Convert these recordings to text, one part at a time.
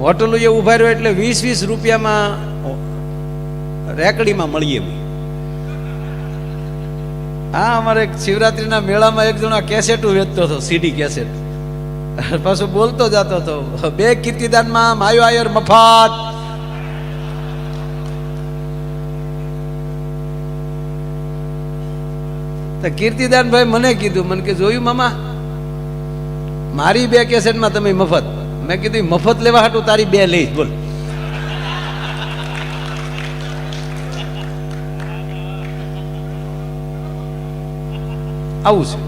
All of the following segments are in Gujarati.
હોટલો એ ઉભા રહ્યો એટલે 20-20 રૂપિયામાં રેકડીમાં મળીએ. હા, અમારે શિવરાત્રીના મેળામાં એક જણો કેસેટો વેચતો હતો, સીડી કેસેટ. પાછો બોલતો જતો હતો, 2 કીર્તિદાનમાં માયો આયર મફત. તો કીર્તિદાન ભાઈ મને કીધું, મને કે જોયું મામા, મારી 2 કેસેટમાં તમે મફત. મેં કીધું મફત લેવા હાટું તારી 2 લઈશ. બોલ, આવું છે.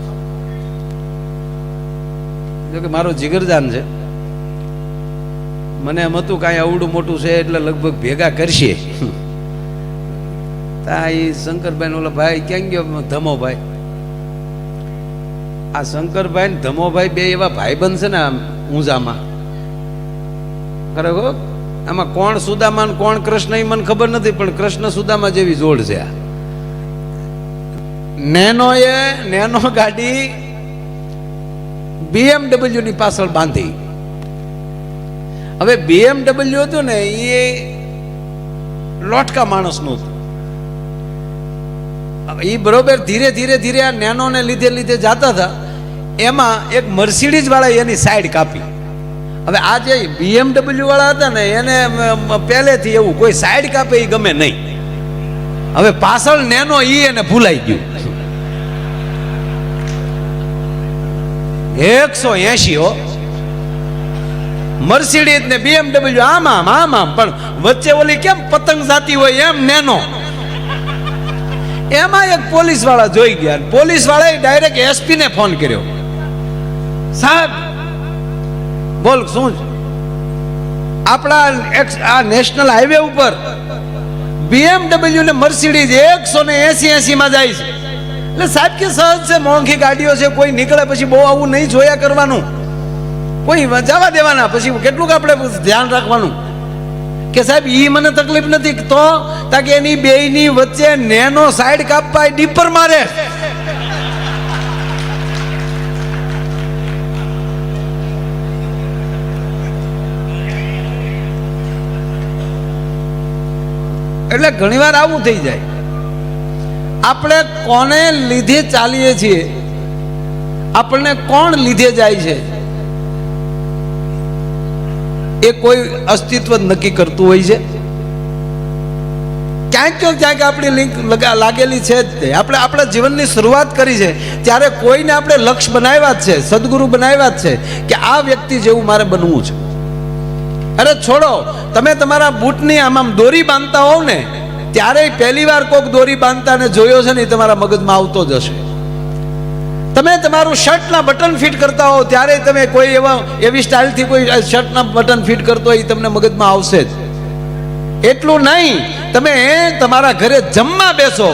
જો કે મારો જીગરજાન છે, મને એમ હતું કાંઈ આવડું મોટું છે એટલે લગભગ ભેગા કરશે. તા એ શંકરભાઈ ઓલા ભાઈ ક્યાં ગયો, ધમોભાઈ. આ શંકરભાઈ ને ધમોભાઈ 2 એવા ભાઈબંધ છે ને આમ ઊંઝામાં. ખરેખર આમાં કોણ સુદામા ને કોણ કૃષ્ણ એ મને ખબર નથી, પણ કૃષ્ણ સુદામા જેવી જોડ છે આ. નેનો ગાડી BMW ની પાછળ બાંધી. હવે BMW હતું ને એ લોટકા માણસનું હતું. એ બરોબર ધીરે ધીરે આ નેનો ને લીધે જતા હતા. એમાં એક મર્સિડીઝ વાળા એની સાઈડ કાપી. હવે આ જે BMW વાળા હતા ને એને પહેલેથી એવું કોઈ સાઈડ કાપે એ ગમે નહીં. હવે પાછળ નેનો એને ભૂલાઈ ગયું. 180 મર્સિડીઝ ને BMW આમ પણ વચ્ચે ઓલી કેમ પતંગ જાતી હોય એમ નેનો. એમાં એક પોલીસ વાળા જોઈ ગયા. પોલીસ વાળાએ ડાયરેક્ટ SP ને ફોન કર્યો, સાહેબ બોલ શું આપણા આ નેશનલ હાઈવે ઉપર BMW ને મર્સિડીઝ 180 માં જાય છે. એટલે સાહેબ કે સહજ છે, મોંઘી ગાડીઓ છે, કોઈ નીકળે પછી બહુ આવું નહીં જોયા કરવાનું, કોઈ જવા દેવાના, પછી કેટલું આપણે ધ્યાન રાખવાનું. કે સાહેબ ઈ મને તકલીફ નથી તો તાકે એની બેયની વચ્ચે નેનો સાઈડ કાપવા ડીપર મારે. એટલે ઘણીવાર આવું થઈ જાય. આપણે કોને લીધે ચાલીએ છીએ, આપણને કોણ લીધે જાય છે એ કોઈ અસ્તિત્વ નક્કી કરતું હોય છે. ક્યાંક આપણી લિંક લાગેલી છે જ. આપણે જીવનની શરૂઆત કરી છે ત્યારે કોઈને આપણે લક્ષ્ય બનાવ્યા જ છે, સદગુરુ બનાવ્યા જ છે કે આ વ્યક્તિ જેવું મારે બનવું છે. અરે છોડો, તમે તમારા બૂટની આમ દોરી બાંધતા હોવ ને ત્યારે પહેલી વાર કોઈક દોરી બાંધતા ને જોયો છે ને એ તમારા મગજમાં આવતો જ હશે. તમે તમારું શર્ટના બટન ફિટ કરતા હો ત્યારે તમે કોઈ એવી સ્ટાઇલથી કોઈ શર્ટના બટન ફિટ કરતો હોય એ તમને મગજમાં આવશે જ. એટલું નહીં, તમે તમારા ઘરે જમવા બેસો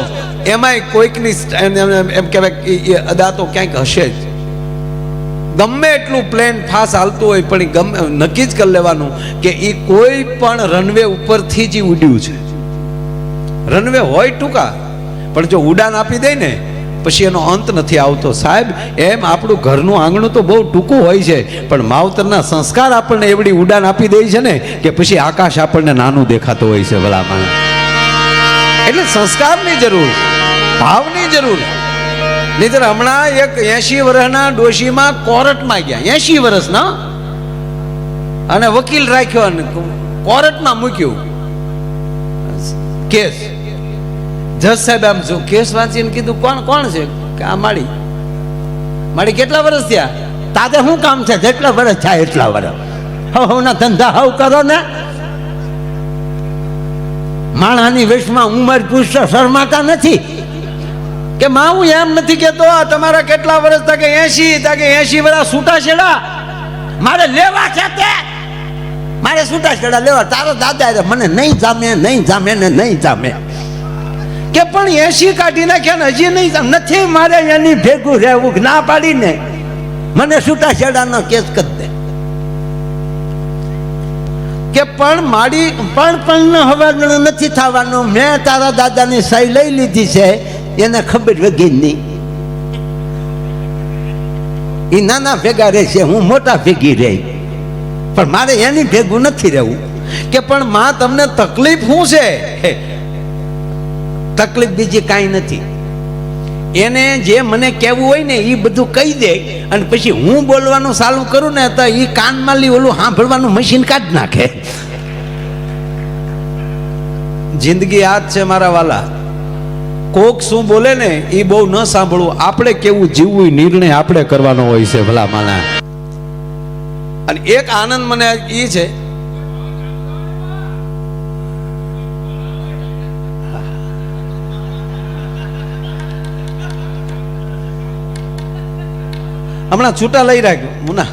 એમાંય કોઈકની એમ કહેવાય અદા તો ક્યાંક હશે જ. ગમે એટલું પ્લેન ફાસ્ટ હાલતું હોય પણ ગમે નક્કી જ કરી લેવાનું કે એ કોઈ પણ રનવે ઉપરથી જ ઉડ્યું છે. રનવે હોય ટૂંકા પણ જો ઉડાન આપી દે ને પછી એનો અંત નથી આવતો. સાહેબ એમ આપણું ઘરનું આંગણું તો બહુ ટૂંકું હોય છે પણ માવતરના સંસ્કાર આપણને એવડી ઉડાન આપી દે છે ને કે પછી આકાશ આપણને નાનું દેખાતું હોય છે ભલામણ. એટલે સંસ્કારની જરૂર, ભાવની જરૂર. નહીતર હમણાં એક 80 વર્ષના ડોશીમાં કોર્ટમાં ગયા, 80 વર્ષના, અને વકીલ રાખ્યો અને કોર્ટમાં મૂક્યું કેસ. જજ સાહેબ આમ જો કેસ વાંચીને કીધું કોણ છે કે આ માડી કેટલા વર્ષ થયા? તાતે શું કામ છે? જેટલા વર્ષ થાય એટલા વર્ષ. હવના ધંધા હવ કરો ને. માણાની વેશમાં ઉંમર પૂછતો શરમાતા નથી કે માં હું એમ નથી કેતો તમારા કેટલા વર્ષ તાકે 80 વર્ષ છૂટા છેડા મારે લેવા છે, તે મારે છૂટા છેડા લેવા. તારો દાદા મને નહીં જામે ને નહીં જામે કે પણ 80 કાઢી નાખ્યા ને હજી નહીં નથી મારે એની ભેગું રહેવું. ના પાડીને મને છૂટા છેડાનો કેસ કરી દે કે પણ માડી પણ હવાનું નથી થવાનું. મેં તારા દાદાની સહી લઈ લીધી છે, એને ખબર વગી નહીં. એ નાના ભેગા રહેશે, હું મોટા ભેગી રહી. પણ મારે એની ભેગું નથી રહેવું. કે પણ માં તમને તકલીફ શું છે? તકલીફ બીજી કાંઈ નથી. એને જે મને કહેવું હોય ને એ બધું કહી દે, અને પછી હું બોલવાનું ચાલુ કરું ને તો એ કાનમાં લી ઓલું સાંભળવાનું મશીન કાઢી નાખે. જિંદગી આ જ છે મારા વાલા. કોક શું બોલે ને એ બહુ ન સાંભળવું. આપણે કેવું જીવવું નિર્ણય આપણે કરવાનો હોય છે ભલા માના. અને એક આનંદ મને એ છે, હમણાં છૂટા લઈ રાખ્યો મુના.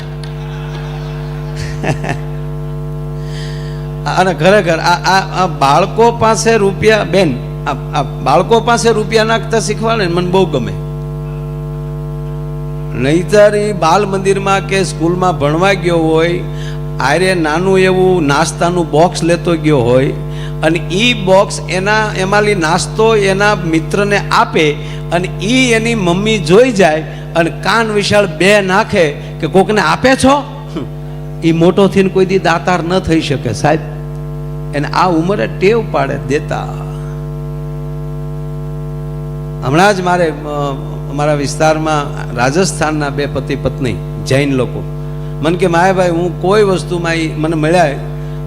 અને ખરેખર આ બાળકો પાસે રૂપિયા, બેન આ બાળકો પાસે રૂપિયા નાખતા શીખવાડે મને બહુ ગમે. નહીતર એ બાલ મંદિરમાં કે સ્કૂલમાં ભણવા ગયો હોય, આરે નાનું એવું નાસ્તાનું બોક્સ લેતો ગયો હોય, અને એ બોક્સ એમાંથી નાસ્તો એના મિત્રને આપે, અને એ એની મમ્મી જોઈ જાય અને કાન વિશાળ બે નાખે કે કોકને આપે છો. એ મોટો થઈને કોઈ દી દાતાર ન થઈ શકે સાહેબ. એને આ ઉંમરે ટેવ પાડે દેતા. હમણાં જ મારા વિસ્તારમાં રાજસ્થાનના બે પતિ પત્ની જૈન લોકો મને કે માયાભાઈ, હું કોઈ વસ્તુમાં મને મળ્યા,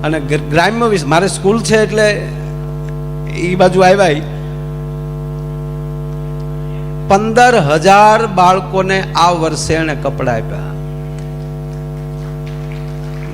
અને ગ્રામ્ય મારે સ્કૂલ છે એટલે એ બાજુ આવ્યા. 15,000 બાળકોને આ વર્ષે એને કપડા આપ્યા.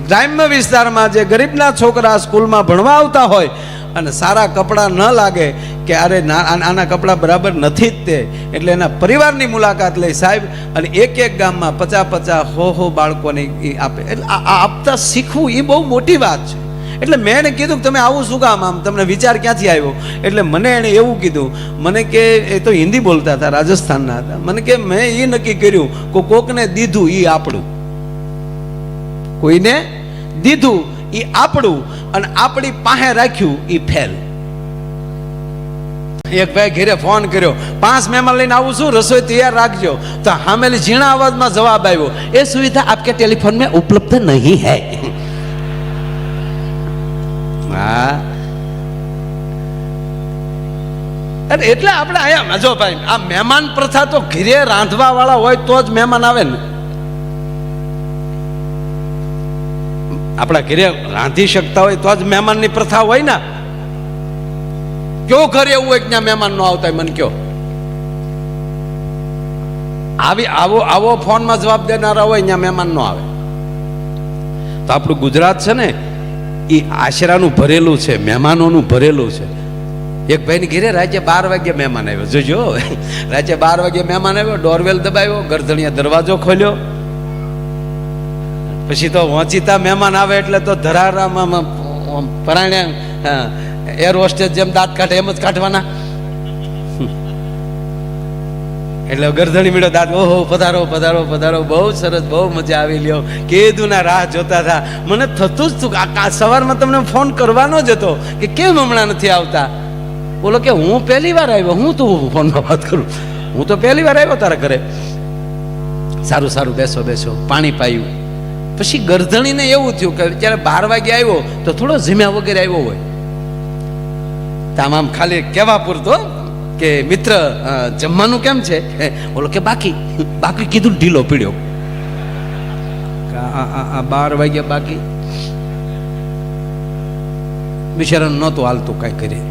ગ્રામ્ય વિસ્તારમાં જે ગરીબના છોકરા સ્કૂલમાં ભણવા આવતા હોય અને સારા કપડા ન લાગે કે અરે આના કપડા બરાબર નથી જ તે, એટલે એના પરિવારની મુલાકાત લઈ સાહેબ, અને એક ગામમાં 50 બાળકોને આપે. એટલે આપતા શીખવું એ બહુ મોટી વાત છે. એટલે મેં એને કીધું કે તમે આવું શું કામ, આમ તમને વિચાર ક્યાંથી આવ્યો? એટલે મને એણે એવું કીધું, મને કે એ તો હિન્દી બોલતા હતા, રાજસ્થાનના હતા. મને કે મેં એ નક્કી કર્યું કે કોકને દીધું એ આપણું, કોઈને દીધું એ આપણું, અને આપણી પાસે રાખ્યું એ ફેલ. એક ભાઈ ઘરે ફોન કર્યો, 5 મહેમાન લઈને આવું છું, રસોઈ તૈયાર રાખજો. તો હામેલી ઝીણા અવાજમાં જવાબ આવ્યો, એ સુવિધા આપકે ટેલિફોન में उपलब्ध नहीं है. હા, એટલે આપણે આયા જો ભાઈ, આ મહેમાન પ્રથા તો ઘરે રાંધવા વાળા હોય તો જ મહેમાન આવે ને. આપણા ઘરે રાંધી શકતા હોય તો જ મહેમાનની પ્રથા હોય ને. કયો ઘર એવું હોય કે ત્યાં મહેમાન નો આવતા હોય? મને કયો. આવો ફોનમાં જવાબ દેનારા હોય ત્યાં મહેમાન નો આવે. તો આપણું ગુજરાત છે ને એ આશરાનું ભરેલું છે, મહેમાનોનું ભરેલું છે. એક ભાઈની ઘરે રાતે 12 વાગે મહેમાન આવ્યો. જોજો, રાતે 12 વાગે મહેમાન આવ્યો, ડોરવેલ દબાવ્યો, ગરધણીયા દરવાજો ખોલ્યો. પછી તો વંચિતા મહેમાન આવે એટલે તો ધરારામાં પરાણ્યા એર હોસ્ટેસ જેમ દાંત કાઢે એમ જ કાઢવાના. એટલે ગરધણી મીડો દાંત, ઓહો પધારો પધારો પધારો, બહુ સરસ, બહુ મજા આવી લ્યો. કીધું ના રાહ જોતા હતા. મને થતું જ હતું સવારમાં તમને ફોન કરવાનો જ હતો કે કેમ હમણાં નથી આવતા. બોલો કે હું પહેલી વાર આવ્યો. હું તું ફોનમાં વાત કરું, હું તો પહેલી વાર આવ્યો તારા ઘરે. સારું સારું, બેસો બેસો. પાણી પાયું. પછી ગરધણીને એવું થયું કે જ્યારે 12 વાગે આવ્યો તો થોડો જીમ્યા વગેરે આવ્યો હોય. આમ ખાલી કહેવા પૂરતો કે મિત્ર જમવાનું કેમ છે? બોલો કે બાકી કીધું, ઢીલો પીડ્યો. 12 વાગ્યા બાકી. બિચારાનું નહોતું હાલતું કાંઈ કરીએ.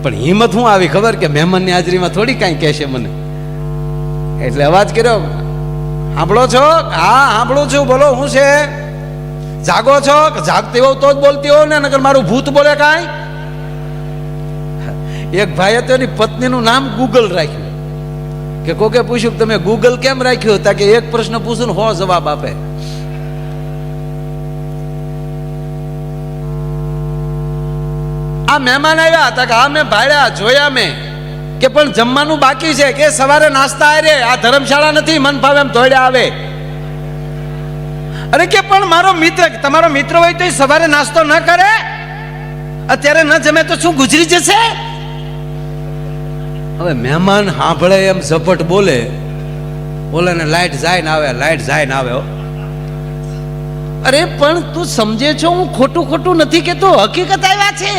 પણ હિંમત શું આવી ખબર કે મહેમાનની હાજરીમાં થોડી કાંઈ કહેશે મને. એટલે અવાજ કર્યો, સાંભળો છો? હા સાંભળું છું, બોલો શું છે? જાગો છો? જાગતી હોવ તો જ બોલતી હોવ ને, નકર મારું ભૂત બોલે કાંઈ. એક ભાઈએ તો એની પત્નીનું નામ ગૂગલ રાખ્યું. કે કોકે પૂછ્યું તમે ગૂગલ કેમ રાખ્યું? તા કે એક પ્રશ્ન પૂછું ને 100 જવાબ આપે. આ મહેમાન આવ્યા હતા કે હા મેં ભાડ્યા જોયા મેં કે પણ જમવાનું બાકી છે. કે સવારે નાસ્તા આવે, આ ધર્મશાળા નથી, મન ભાવે એમ દોડ્યા આવે. અરે કે પણ મારો મિત્ર, તમારો મિત્ર હોય તો સવારે નાસ્તો ન કરે, અત્યારે ન જમે તો શું ગુજરી જશે? હવે મહેમાન સાંભળે એમ ઝપટ બોલે ને લાઈટ જાય ને આવે, લાઈટ જાય ને આવે. અરે પણ તું સમજે છો, હું ખોટું ખોટું નથી કેતો, હકીકત આવ્યા છે.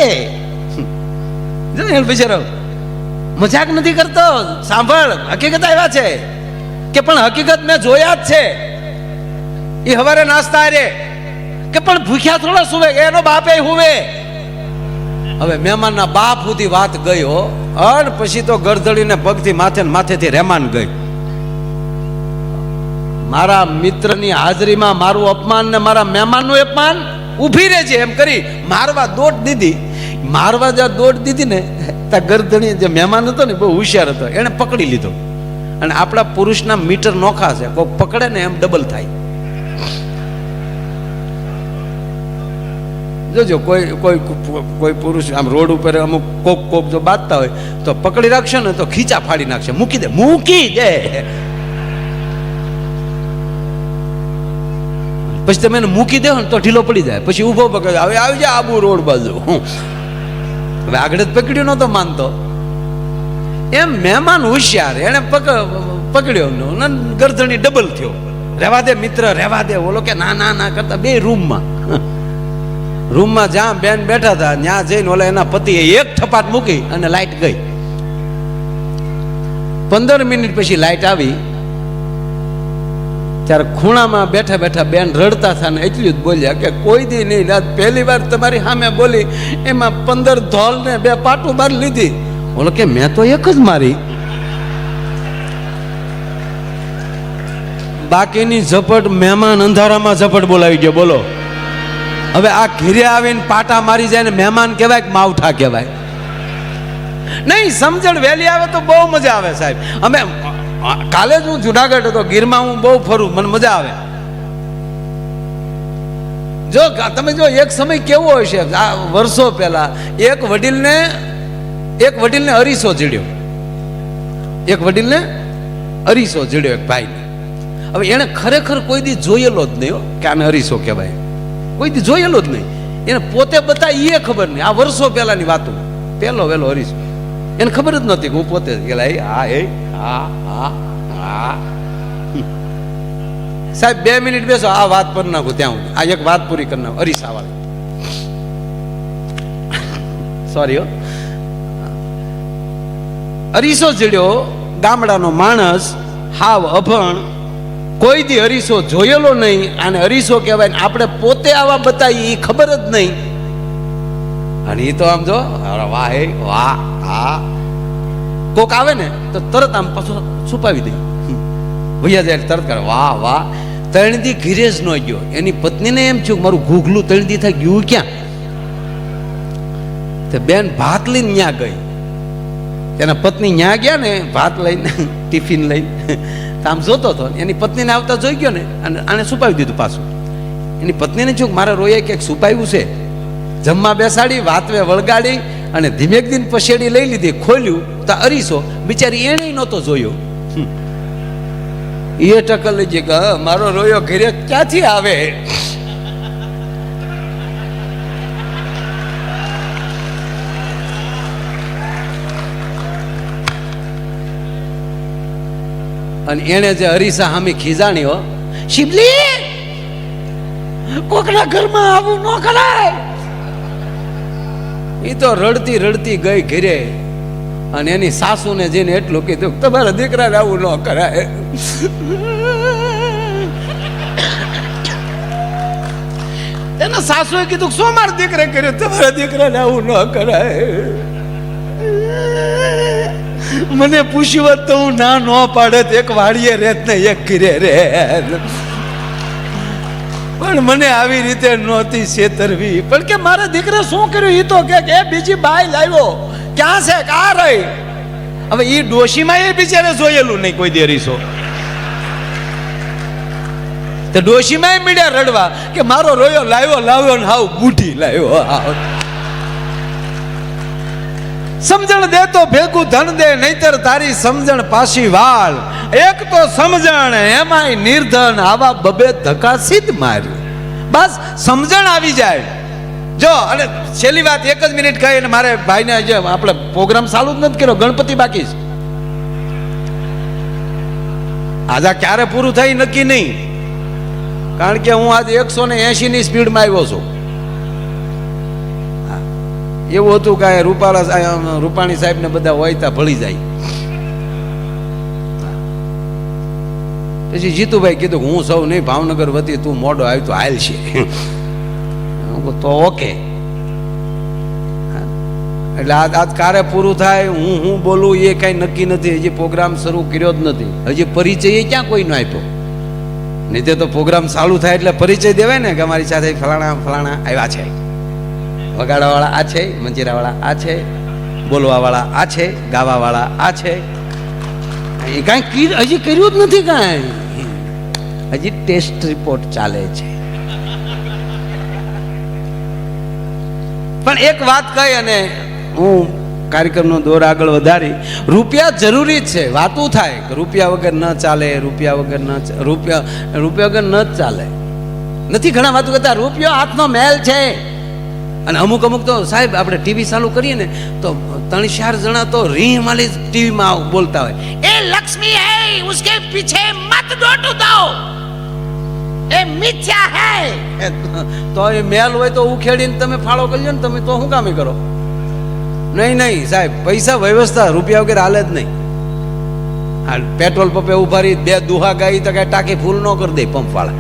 જો બિચારો મજાક નથી કરતો, સાંભળ, હકીકત આવ્યા છે કે પણ હકીકત મેં જોયા જ છે. એ હવારે નાસ્તા રે કે પણ ભૂખ્યા થોડા સુવે, એનો બાપે હુવે. હવે મહેમાનના બાપ સુધી વાત ગઈ હો, અને પછી તો ગરદડીને પગથી માથે માથેથી રહેમાન ગઈ. મારા મિત્રની હાજરીમાં મારું અપમાન ને મારા મહેમાનનું અપમાન, ઊભી રહેજે એમ કરી મારવા દોડ દીધી. મારવા જ્યાં દોડ દીધી ને ત્યાં ગરદણી જે મહેમાન હતો ને બહુ હોશિયાર હતો, એને પકડી લીધો. અને આપણા પુરુષના મીટર નોખા છે, કોઈ પકડે ને એમ ડબલ થાય. જોજો કોઈ કોઈ કોઈ પુરુષ આમ રોડ ઉપર અમુક કોક જો બાંધતા હોય તો પકડી રાખશે ને તો ખીચા ફાડી નાખશે. મૂકી દે, મૂકી દે. પછી તમે એને મૂકી દો ને તો ઢીલો પડી જાય. પછી ઊભો પકડે, હવે આવી જાય આબુ રોડ બાજુ. હવે આગળ જ પકડ્યો નતો માનતો, એમ મહેમાન હોશિયાર, એને પકડ્યો ને ગરદણી ડબલ થયો. રહેવા દે મિત્ર, રહેવા દે. ઓલો કે ના ના ના કરતા બે રૂમમાં જ્યાં બેન બેઠા હતા ત્યાં જઈને ઓલા એના પતિએ એક ઠપાટ મૂકી અને લાઈટ ગઈ. 15 મિનિટ પછી લાઈટ આવી. ત્યારે ખૂણામાં બેઠા બેઠા બેન રડતા હતા ને એટલું જ બોલ્યા કે કોઈ દી નહીં, રાત પહેલી વાર તમારી સામે બોલી, એમાં 15 ધોલ ને 2 પાટું બાર લીધી. બોલો કે મેં તો એક જ મારી. બાકીની ઝપટ મહેમાન અંધારામાં ઝપટ બોલાવી ગયો. બોલો હવે આ ઘીરે આવીને પાટા મારી જાય ને મહેમાન કહેવાય કે માવઠા કહેવાય? નહીં, સમજણ વહેલી આવે તો બહુ મજા આવે સાહેબ. અમે કાલે જ હું જુનાગઢ હતો, ગીરમાં હું બહુ ફરું, મને મજા આવે. જો તમે જો એક સમય કેવો હોય છે, આ વર્ષો પહેલા એક વડીલને અરીસો જડ્યો. એક ભાઈને. હવે એને ખરેખર કોઈ દી જોયેલો જ નહીં કે આને અરીસો કહેવાય, કોઈ દી જોયેલો જ નહીં. એને પોતે બતાવી એ ખબર નહીં. આ વર્ષો પહેલાની વાતો, પહેલો વહેલો અરીસો, એને ખબર જ નહોતી કે હું પોતે સાહેબ 2 મિનિટ બેસો, આ વાત પર નાખું ત્યાં હું આ એક વાત પૂરી કરી નાખું. અરીસા વાળી સોરી હો, અરીસો જડ્યો. ગામડાનો માણસ, હાવ અભણ, કોઈ દી અરીસો જોયેલો નહીં, અને અરીસો કહેવાય. આપણે પોતે આવા બતાવી એ ખબર જ નહીં. અને એ તો આમ જો વાહ હે વાહ, હા કોક આવે ને તો તરત આમ પાછું છુપાવી દે, ભૈયા જાય તરત કરે વાહ વાહ. 3 દી ઘીરે જ ન ગયો. એની પત્નીને એમ થયું મારું ઘૂઘલું 3 દી થઈ ગયું ક્યાં? તે બેન ભાત લઈને ન્યા ગઈ. તેના પત્ની ન્યા ગયા ને ભાત લઈને, ટિફિન લઈને, આમ જોતો હતો. એની પત્નીને આવતા જોઈ ગયો ને, અને આને છુપાવી દીધું પાછું. એની પત્નીને શું મારા રોયે ક્યાંક છુપાવ્યું છે. જમવા બેસાડી, વાતવે વળગાડી અને ધીમેક દિન પછેડી લઈ લીધી. ખોલ્યું તો અરીસો. બિચારી એને નહોતો જોયો. એ ટકલ લઈ જાય કે મારો રોયો ઘરે ક્યાંથી આવે? અને એને જે અરીસા સામે ખીજાણી, હો શિબલી, કોકના ઘરમાં આવું ન કરાય. એ તો રડતી રડતી ગઈ ઘરે, અને એની સાસુને જઈને એટલું કીધું તમારા દીકરાને આવું ન કરાય. એના સાસુએ કીધું શું મારા દીકરે કર્યું? તમારા દીકરાને આવું ન કરાય. મને પૂછ્યું હોત તો હું ના ન પાડત. એક વાડીએ રેત ને એક ઘીરે રે, પણ મને આવી રીતે નહોતી છેતરવી. પણ કે મારા દીકરે શું કર્યું? એ તો કે બીજી બાઈ લાવ્યો. ક્યાં છે? કા રહી? હવે એ ડોશીમાં એ બિચારે જોયેલું નહીં કોઈ દી અરીસો. તો ડોશીમાં એ મીડ્યા રડવા કે મારો રોયો લાવ્યો ને હાવ બુઢી લાવ્યો. સમજણ દે તો ભેગું ધન દે, નહીતર તારી સમજણ પાછી વાળ. એક તો સમજણ એમાંય નિર્ધન, આવા બબે ધક્કા સીધ માર્યું. બસ સમજણ આવી જાય. જો અને છેલ્લી વાત 1 જ મિનિટ કહી, અને મારે ભાઈને જે આપણે પ્રોગ્રામ ચાલુ જ નથી કર્યો, ગણપતિ બાકી છે. આજે ક્યારે પૂરું થાય નક્કી નહીં. કારણ કે હું આજે 180 ની સ્પીડમાં આવ્યો છું. એવું હતું કે રૂપાણી સાહેબ ને બધા હોય ત્યાં ભળી જાય. પછી જીતુભાઈ કીધું કે હું સૌ નહીં, ભાવનગર વતી તું મોડો આવ્યો તો હાલ છે. તો ઓકે. એટલે આજ કારે પૂરું થાય, હું બોલું એ કઈ નક્કી નથી. હજી પ્રોગ્રામ શરૂ કર્યો જ નથી. હજી પરિચય ક્યાં કોઈનો આપ્યો નહીં. તે તો પ્રોગ્રામ ચાલુ થાય એટલે પરિચય દેવાય ને કે અમારી સાથે ફલાણા ફલાણા આવ્યા છે, વગાડવાવાળા આ છે, મંજીરાવાળા આ છે, બોલવાવાળા આ છે, ગાવાવાળા આ છે. એ કાંઈ હજી કર્યું જ નથી. કાંઈ હજી ટેસ્ટ રિપોર્ટ ચાલે છે. પણ એક વાત કહી અને હું કાર્યક્રમનો દોર આગળ વધારી. રૂપિયા જરૂરી જ છે. વાતું થાય કે રૂપિયા વગર ન ચાલે, રૂપિયા વગર રૂપિયા વગર ન જ ચાલે. નથી ઘણા વાતો કરતા રૂપિયો હાથનો મેલ છે. અને અમુક તો સાહેબ આપણે ટીવી ચાલુ કરીએ ને તો 3-4 જણા તો રીહ માલી ટીવીમાં બોલતા હોય, એ લક્ષ્મી હે ઉસકે પીછે મત ડોટો દો, એ મિથ્યા હે. તો એ મેલ હોય તો ઉખેડીને તમે ફાળો કરજો ને. તમે તો શું કામે કરો? નહીં સાહેબ, પૈસા વ્યવસ્થા, રૂપિયા વગેરે હાલે જ નહીં. હા, પેટ્રોલ પંપે ઉભા રહી 2 દુહા ગાઈ તો કઈ ટાંકી ફૂલ ન કરી દે પંપ વાળા.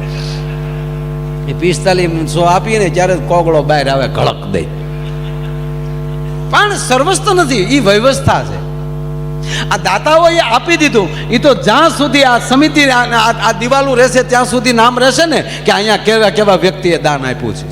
એ 4500 આપીએ ને ત્યારે કોગળો બહાર આવે ઘળક દે. પણ સર્વસ્વ નથી, એ વ્યવસ્થા છે. આ દાતાઓએ આપી દીધું. એ તો જ્યાં સુધી આ સમિતિ આ દિવાલું રહેશે ત્યાં સુધી નામ રહેશે ને કે અહીંયા કેવા વ્યક્તિએ દાન આપ્યું છે.